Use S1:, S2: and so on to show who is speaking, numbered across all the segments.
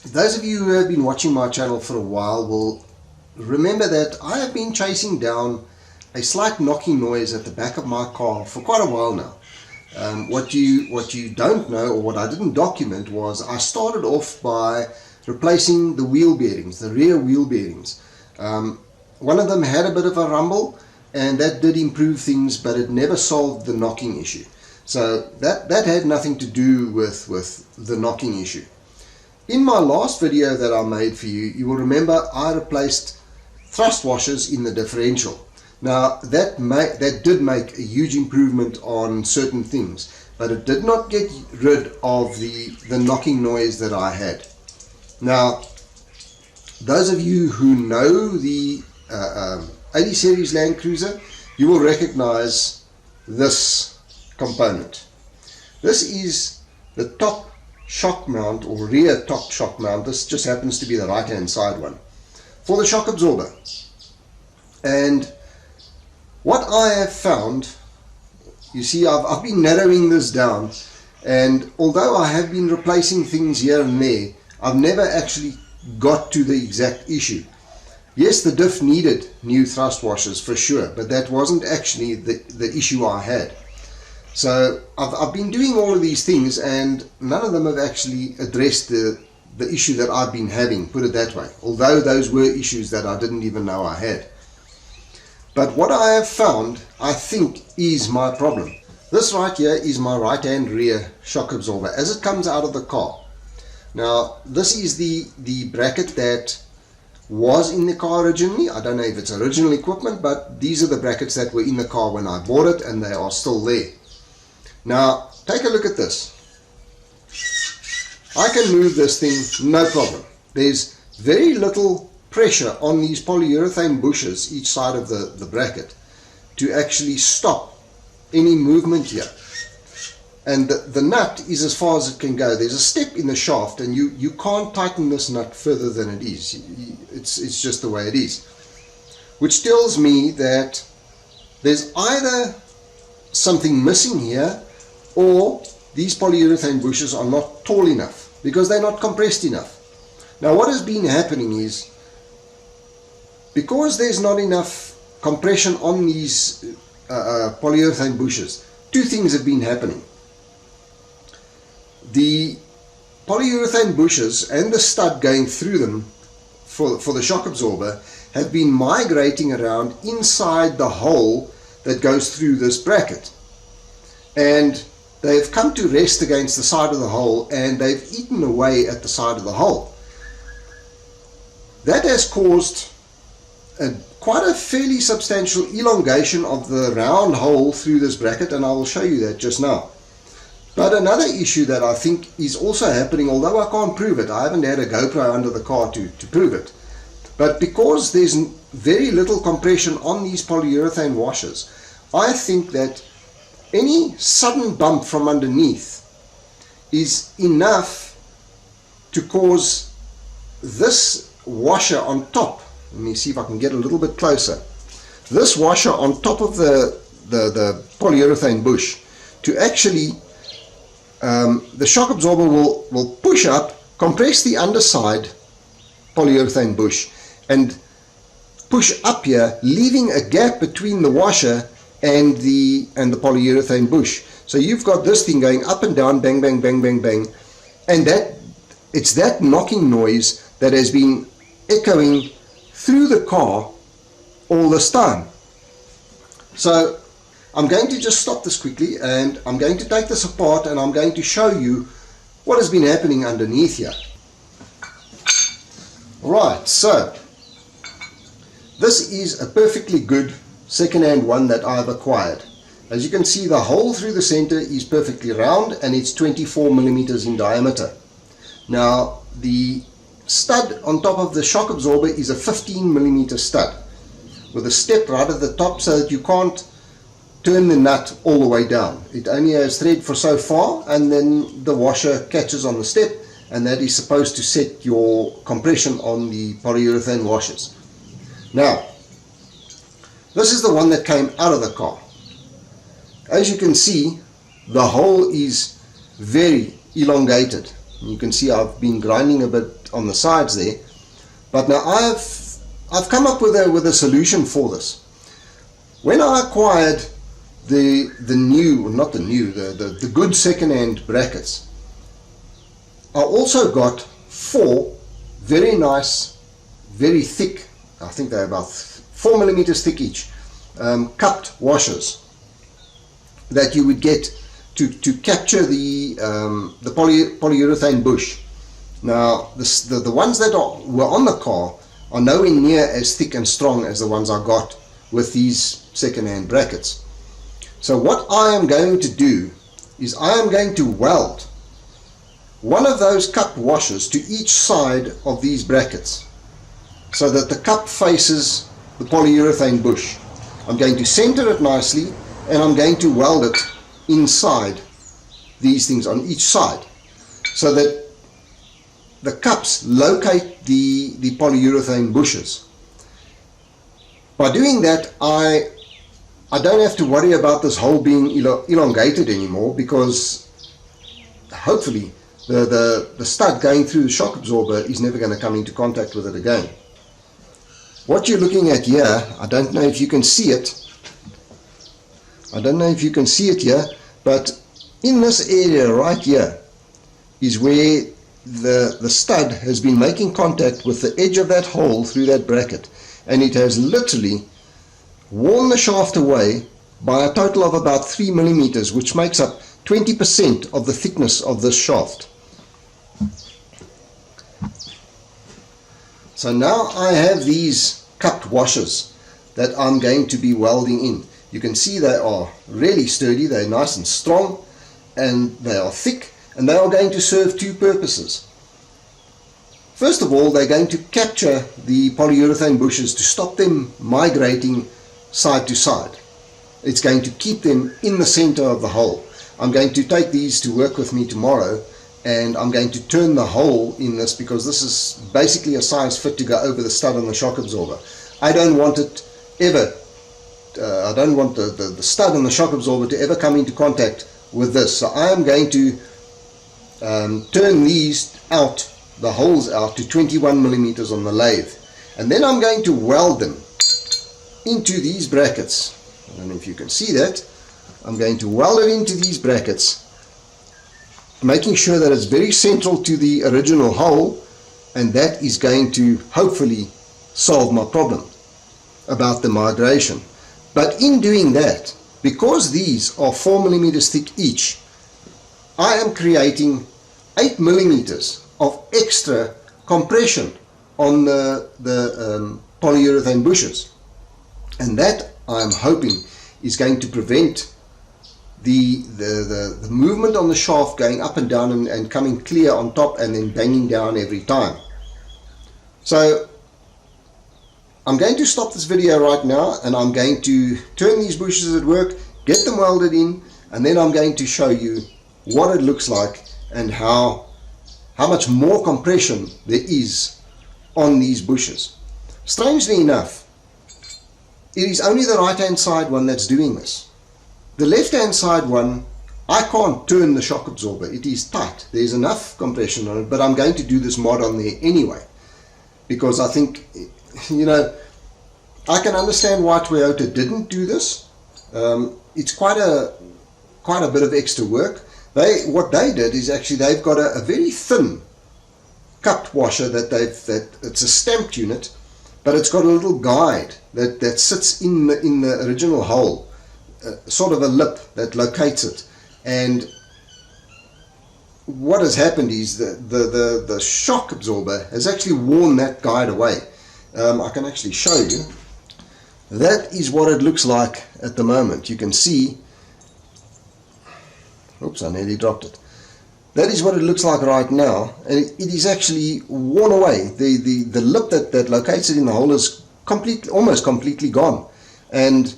S1: Those of you who have been watching my channel for a while will remember that I have been chasing down a slight knocking noise at the back of my car for quite a while now. What you don't know, or what I didn't document, was I started off by replacing the wheel bearings, the rear wheel bearings. One of them had a bit of a rumble, and that did improve things, but it never solved the knocking issue. So that had nothing to do with the knocking issue. In my last video that I made for you, you will remember I replaced thrust washers in the differential. Now that did make a huge improvement on certain things, but it did not get rid of the knocking noise that I had. Now, those of you who know the 80 series Land Cruiser, you will recognize this component. This is the top shock mount, or rear top shock mount. This just happens to be the right hand side one for the shock absorber. And what I have found, you see, I've been narrowing this down, and although I have been replacing things here and there, I've never actually got to the exact issue. Yes, the diff needed new thrust washers for sure, but that wasn't actually the issue I had. So I've been doing all of these things, and none of them have actually addressed the issue that I've been having, put it that way, although those were issues that I didn't even know I had. But what I have found, I think, is my problem. This right here is my right hand rear shock absorber as it comes out of the car. Now, this is the bracket that was in the car originally. I don't know if it's original equipment, but these are the brackets that were in the car when I bought it, and they are still there. Now, take a look at this. I can move this thing no problem. There's very little pressure on these polyurethane bushes each side of the bracket to actually stop any movement here. And the nut is as far as it can go. There's a step in the shaft, and you can't tighten this nut further than it is. It's just the way it is. Which tells me that there's either something missing here, or these polyurethane bushes are not tall enough because they're not compressed enough. Now, what has been happening is, because there's not enough compression on these polyurethane bushes, two things have been happening. The polyurethane bushes and the stud going through them for the shock absorber have been migrating around inside the hole that goes through this bracket, and they've come to rest against the side of the hole, and they've eaten away at the side of the hole. That has caused quite a fairly substantial elongation of the round hole through this bracket, and I will show you that just now. But another issue that I think is also happening, although I can't prove it, I haven't had a GoPro under the car to prove it, but because there's very little compression on these polyurethane washers, I think that any sudden bump from underneath is enough to cause this washer on top. Let me see if I can get a little bit closer. This washer on top of the polyurethane bush to actually, the shock absorber will push up, compress the underside polyurethane bush, and push up here, leaving a gap between the washer and the polyurethane bush. So you've got this thing going up and down, bang, bang, bang, bang, bang, and it's that knocking noise that has been echoing through the car all this time. So I'm going to just stop this quickly, and I'm going to take this apart, and I'm going to show you what has been happening underneath here. Right, so this is a perfectly good second-hand one that I've acquired. As you can see, the hole through the center is perfectly round, and it's 24 millimeters in diameter. Now, the stud on top of the shock absorber is a 15 millimeter stud with a step right at the top, so that you can't turn the nut all the way down. It only has thread for so far, and then the washer catches on the step, and that is supposed to set your compression on the polyurethane washers. Now, this is the one that came out of the car. As you can see, the hole is very elongated. You can see I've been grinding a bit on the sides there, but now I've come up with a solution for this. When I acquired the good second-hand brackets, I also got 4 very nice, very thick, I think they're about 4 millimeters thick each, cupped washers that you would get to capture the polyurethane bush. Now the ones that were on the car are nowhere near as thick and strong as the ones I got with these second-hand brackets. So what I am going to do is I am going to weld one of those cupped washers to each side of these brackets so that the cup faces the polyurethane bush. I'm going to center it nicely, and I'm going to weld it inside these things on each side so that the cups locate the polyurethane bushes. By doing that, I don't have to worry about this hole being elongated anymore, because hopefully the stud going through the shock absorber is never going to come into contact with it again. What you're looking at here, I don't know if you can see it. Here, but in this area right here is where the stud has been making contact with the edge of that hole through that bracket, and it has literally worn the shaft away by a total of about 3 millimeters, which makes up 20% of the thickness of this shaft. So now I have these cupped washers that I'm going to be welding in. You can see they are really sturdy, they're nice and strong, and they are thick, and they are going to serve 2 purposes. First of all, they're going to capture the polyurethane bushes to stop them migrating side to side. It's going to keep them in the center of the hole. I'm going to take these to work with me tomorrow, and I'm going to turn the hole in this, because this is basically a size fit to go over the stud on the shock absorber. I don't want it ever, I don't want the stud and the shock absorber to ever come into contact with this. So I am going to turn these out, the holes out, to 21 millimeters on the lathe, and then I'm going to weld them into these brackets. I don't know if you can see that. I'm going to weld it into these brackets, making sure that it's very central to the original hole, and that is going to hopefully solve my problem about the migration. But in doing that, because these are 4 millimeters thick each, I am creating 8 millimeters of extra compression on the polyurethane bushes, and that I'm hoping is going to prevent the movement on the shaft going up and down and coming clear on top and then banging down every time. So I'm going to stop this video right now, and I'm going to turn these bushes at work, get them welded in, and then I'm going to show you what it looks like and how much more compression there is on these bushes. Strangely enough, it is only the right hand side one that's doing this. The left hand side one, I can't turn the shock absorber, it is tight, there's enough compression on it, but I'm going to do this mod on there anyway, because I think, I can understand why Toyota didn't do this. It's quite a bit of extra work. What they did is actually they've got a very thin cupped washer that it's a stamped unit, but it's got a little guide that sits in the original hole, sort of a lip that locates it. And what has happened is the shock absorber has actually worn that guide away. I can actually show you. That is what it looks like at the moment. You can see, oops, I nearly dropped it. That is what it looks like right now, and it is actually worn away. The lip that locates it in the hole is almost completely gone, and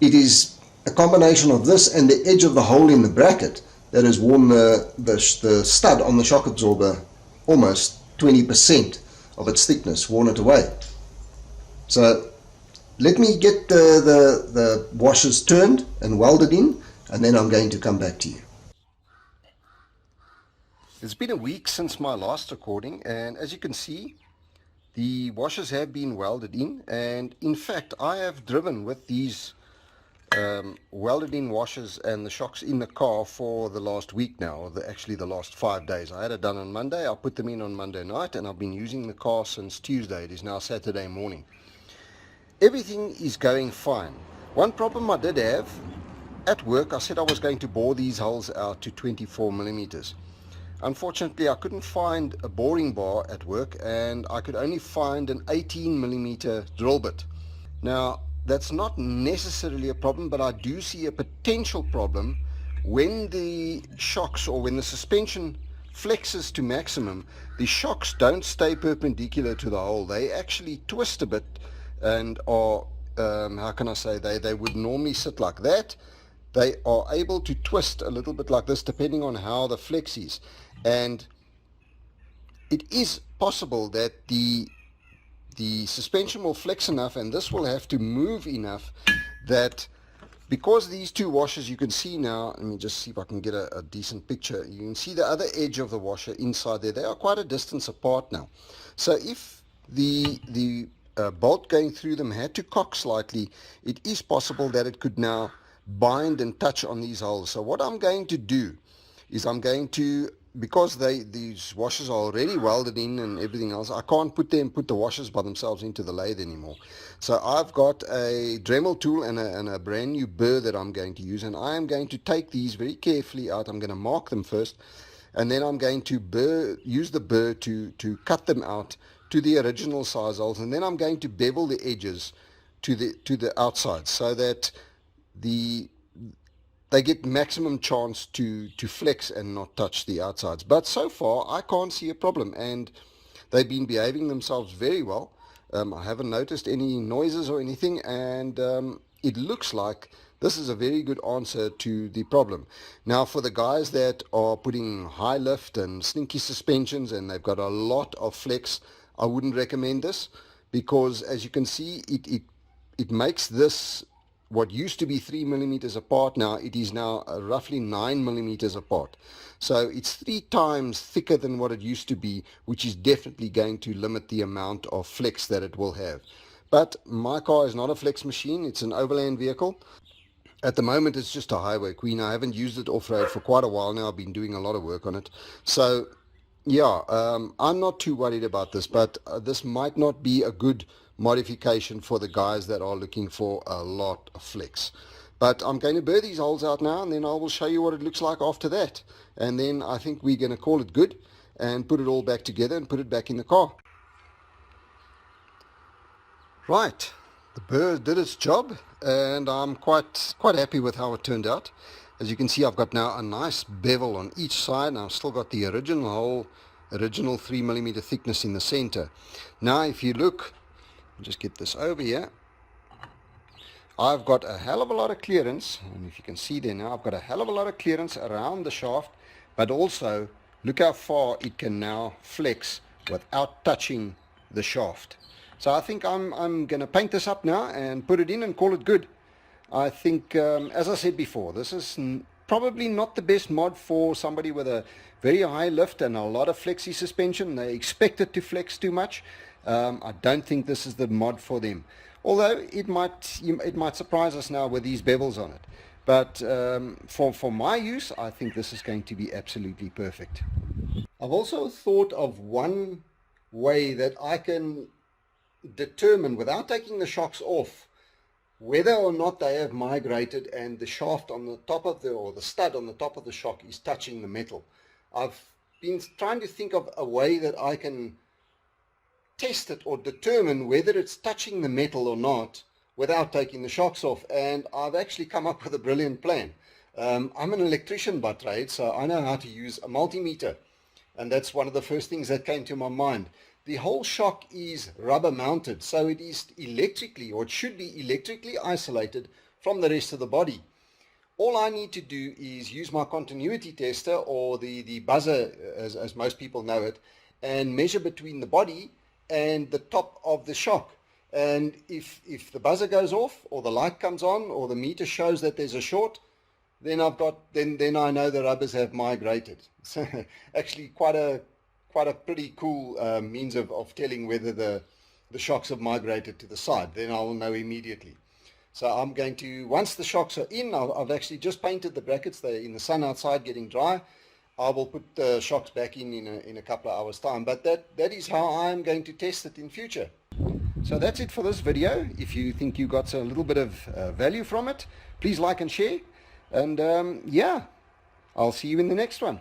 S1: it is a combination of this and the edge of the hole in the bracket that has worn the stud on the shock absorber almost 20% of its thickness, worn it away. So let me get the washers turned and welded in, and then I'm going to come back to you. It's been a week since my last recording, and as you can see, the washers have been welded in, and in fact I have driven with these welded in washers and the shocks in the car for the last week now, or actually the last 5 days. I had it done on Monday, I put them in on Monday night, and I've been using the car since Tuesday. It is now Saturday morning. Everything is going fine. One problem I did have at work, I said I was going to bore these holes out to 24 millimeters. Unfortunately, I couldn't find a boring bar at work, and I could only find an 18 millimeter drill bit. Now, that's not necessarily a problem, but I do see a potential problem when the shocks, or when the suspension flexes to maximum. The shocks don't stay perpendicular to the hole. They actually twist a bit and are, how can I say, they would normally sit like that. They are able to twist a little bit like this depending on how the flex is. And it is possible that the suspension will flex enough, and this will have to move enough, that because these two washers, you can see now, let me just see if I can get a decent picture. You can see the other edge of the washer inside there. They are quite a distance apart now. So if the bolt going through them had to cock slightly, it is possible that it could now bind and touch on these holes. So what I'm going to do is I'm going to, because these washers are already welded in and everything else, I can't put the washers by themselves into the lathe anymore. So I've got a Dremel tool and a brand new burr that I'm going to use, and I am going to take these very carefully out. I'm going to mark them first, and then I'm going to use the burr to cut them out to the original size holes, and then I'm going to bevel the edges to the outside so that they get maximum chance to flex and not touch the outsides. But so far I can't see a problem, and they've been behaving themselves very well. I haven't noticed any noises or anything, and it looks like this is a very good answer to the problem. Now, for the guys that are putting high lift and slinky suspensions and they've got a lot of flex, I wouldn't recommend this, because as you can see, it makes this, what used to be 3 millimeters apart, now it is now roughly 9 millimeters apart. So it's 3 times thicker than what it used to be, which is definitely going to limit the amount of flex that it will have. But my car is not a flex machine, it's an overland vehicle. At the moment it's just a highway queen. I haven't used it off-road for quite a while now. I've been doing a lot of work on it. So yeah, I'm not too worried about this, but this might not be a good modification for the guys that are looking for a lot of flex. But I'm going to burr these holes out now, and then I will show you what it looks like after that. And then I think we're going to call it good and put it all back together and put it back in the car. Right, the burr did its job, and I'm quite happy with how it turned out. As you can see, I've got now a nice bevel on each side, and I've still got the original hole, original 3 millimeter thickness in the center. Now if you look, just get this over here, I've got a hell of a lot of clearance, and if you can see there now, I've got a hell of a lot of clearance around the shaft, but also look how far it can now flex without touching the shaft. So I think I'm going to paint this up now and put it in and call it good. I think, as I said before, this is probably not the best mod for somebody with a very high lift and a lot of flexi suspension. They expect it to flex too much. I don't think this is the mod for them. Although it might surprise us now with these bevels on it. But for my use, I think this is going to be absolutely perfect. I've also thought of one way that I can determine, without taking the shocks off, whether or not they have migrated and the shaft on the top of or the stud on the top of the shock is touching the metal. I've been trying to think of a way that I can test it or determine whether it's touching the metal or not without taking the shocks off, and I've actually come up with a brilliant plan. I'm an electrician by trade, so I know how to use a multimeter, and that's one of the first things that came to my mind. The whole shock is rubber mounted, so it is electrically, or it should be electrically isolated from the rest of the body. All I need to do is use my continuity tester, or the buzzer as most people know it, and measure between the body and the top of the shock. And if the buzzer goes off, or the light comes on, or the meter shows that there's a short, then then I know the rubbers have migrated. So actually quite a pretty cool means of telling whether the shocks have migrated to the side. Then I will know immediately. So I'm going to, once the shocks are in, I've actually just painted the brackets. They're in the sun outside getting dry. I will put the shocks back in a couple of hours time. But that is how I'm going to test it in future. So that's it for this video. If you think you got a little bit of value from it, please like and share. And yeah, I'll see you in the next one.